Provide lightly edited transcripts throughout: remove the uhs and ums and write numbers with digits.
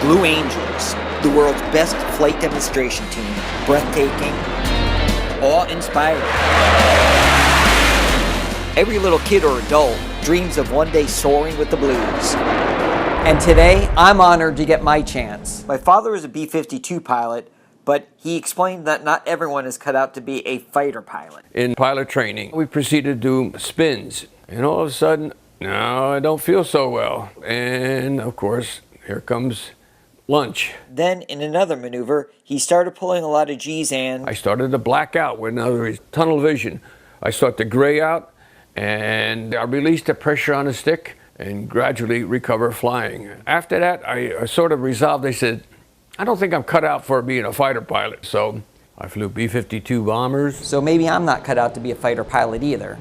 Blue Angels, the world's best flight demonstration team. Breathtaking, awe-inspiring. Every little kid or adult dreams of one day soaring with the Blues. And today, I'm honored to get my chance. My father was a B-52 pilot, but he explained that not everyone is cut out to be a fighter pilot. In pilot training, we proceeded to do spins, and all of a sudden, no, I don't feel so well. And of course, here comes lunch. Then, in another maneuver, he started pulling a lot of G's and I started to black out, with, in other words, tunnel vision. I start to gray out, and I released the pressure on the stick and gradually recover flying. After that, I sort of resolved, I said, I don't think I'm cut out for being a fighter pilot. So I flew B-52 bombers. So maybe I'm not cut out to be a fighter pilot either.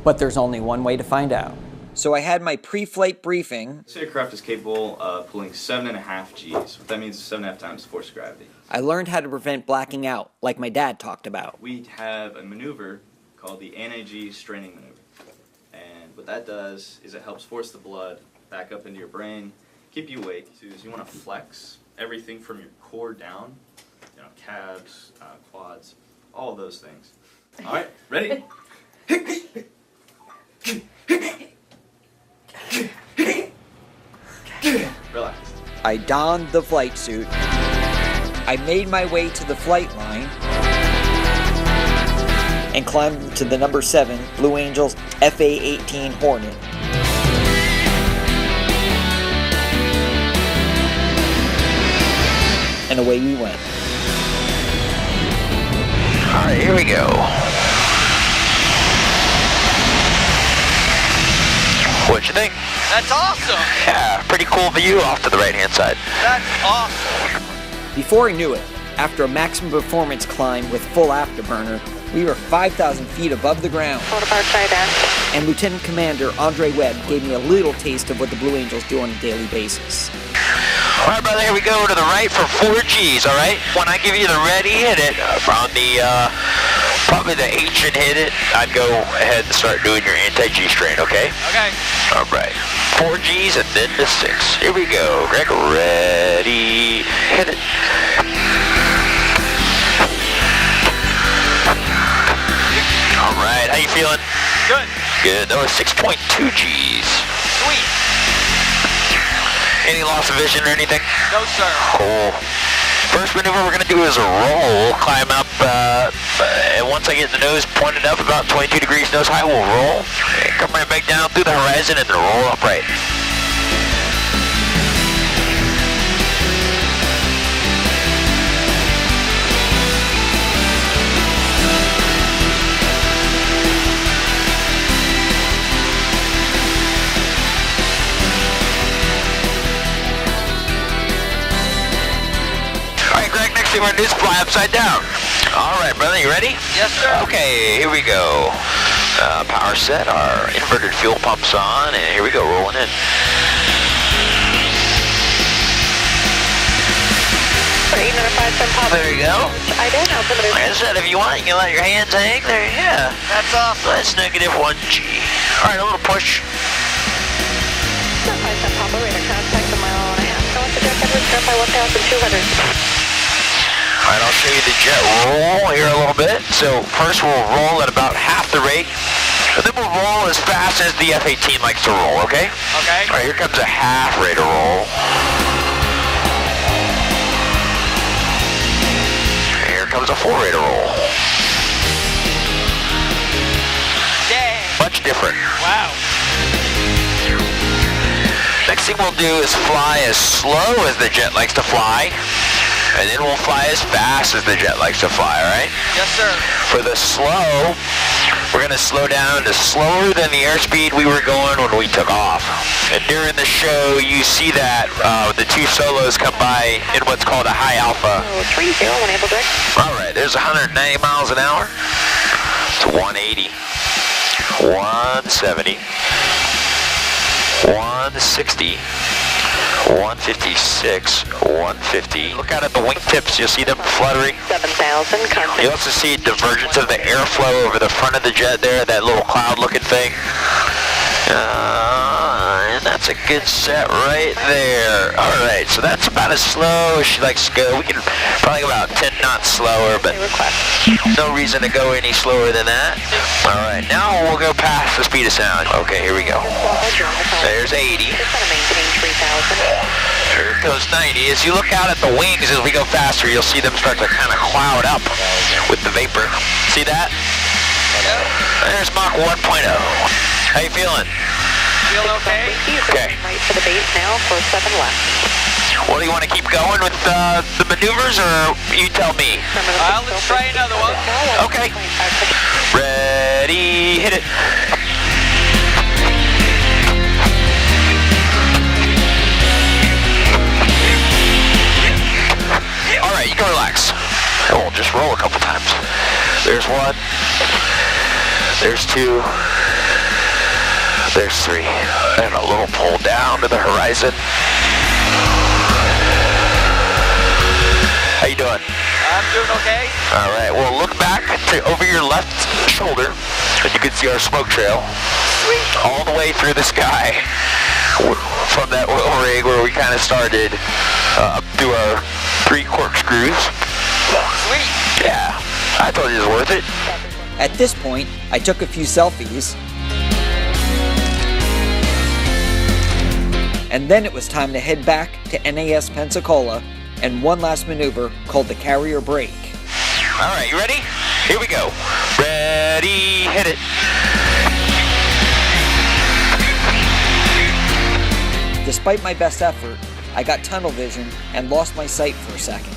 But there's only one way to find out. So I had my pre-flight briefing. This aircraft is capable of pulling 7.5 Gs. What that means is 7.5 times the force of gravity. I learned how to prevent blacking out, like my dad talked about. We have a maneuver called the anti-G straining maneuver. And what that does is it helps force the blood back up into your brain, keep you awake. So you want to flex everything from your core down, calves, quads, all of those things. All right, ready? Relax. I donned the flight suit. I made my way to the flight line and climbed to the number 7 Blue Angels FA-18 Hornet. And away we went. All right, here we go. What'd you think? That's awesome! Yeah, pretty cool view off to the right-hand side. That's awesome! Before I knew it, after a maximum performance climb with full afterburner, we were 5,000 feet above the ground. And Lieutenant Commander Andre Webb gave me a little taste of what the Blue Angels do on a daily basis. All right, brother, here we go to the right for 4 Gs, all right? When I give you the ready, hit it. From the, probably the H and hit it, I'd go ahead and start doing your anti-G strain, okay? Okay. All right. 4 Gs and then the 6. Here we go. Gregg, ready, hit it. All right, how you feeling? Good. Good. That was 6.2 Gs. Sweet. Any loss of vision or anything? No, sir. Cool. First maneuver we're going to do is a roll, climb up, and once I get the nose pointed up about 22 degrees nose high, we'll roll, and come right back down through the horizon and then roll upright. We're going to do is fly upside down. All right, brother, you ready? Yes, sir. Okay, here we go. Power set, our inverted fuel pumps on, and here we go, rolling in. There you go. Like I said, if you want, you can let your hands hang there. Yeah. That's awesome. That's -1 G. All right, a little push. All right, I'll show you the jet roll here a little bit. So first we'll roll at about half the rate, and then we'll roll as fast as the F-18 likes to roll, okay? Okay. All right, here comes a half rate of roll. Here comes a full rate of roll. Dang. Much different. Wow. Next thing we'll do is fly as slow as the jet likes to fly. And then we'll fly as fast as the jet likes to fly, all right? Yes, sir. For the slow, we're going to slow down to slower than the airspeed we were going when we took off. And during the show, you see that the 2 solos come by in what's called a high alpha. 30, enable direct. All right, there's 190 miles an hour. It's 180, 170, 160. 156, 150. Look out at the wingtips, you'll see them fluttering. 7,000, You also see divergence of the airflow over the front of the jet there, that little cloud looking thing. And that's That's a good set right there. All right, so that's about as slow as she likes to go. We can probably go about 10 knots slower, but no reason to go any slower than that. All right, now we'll go past the speed of sound. Okay, here we go. There's 80. There goes 90. As you look out at the wings as we go faster, you'll see them start to kind of cloud up with the vapor. See that? There's Mach 1.0. How you feeling? Feeling okay? Okay. Right for the base now for 7 left. Well, do you want to keep going with the maneuvers, or you tell me? Let's try another one. Okay. Ready, hit it. All right, you can relax. And we'll just roll a couple times. There's 1. There's 2. There's 3. And a little pull down to the horizon. How you doing? I'm doing okay. All right, well, look back over your left shoulder, and you can see our smoke trail. Sweet. All the way through the sky from that oil rig where we kind of started up to our 3 corkscrews. Sweet. Yeah, I thought it was worth it. At this point, I took a few selfies, and then it was time to head back to NAS Pensacola and one last maneuver called the carrier brake. All right, you ready? Here we go. Ready, hit it. Despite my best effort, I got tunnel vision and lost my sight for a second.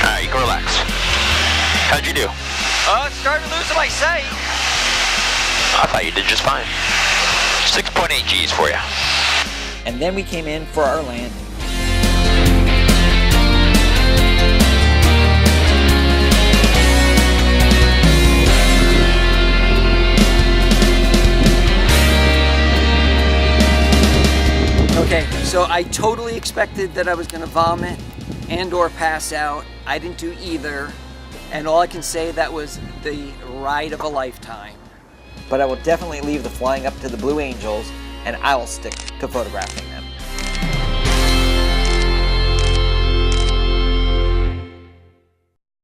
All right, you can relax. How'd you do? Started losing my sight. I thought you did just fine. 6.8 Gs for you. And then we came in for our landing. Okay, so I totally expected that I was going to vomit and or pass out. I didn't do either, and all I can say, that was the ride of a lifetime. But I will definitely leave the flying up to the Blue Angels, and I will stick to photographing them.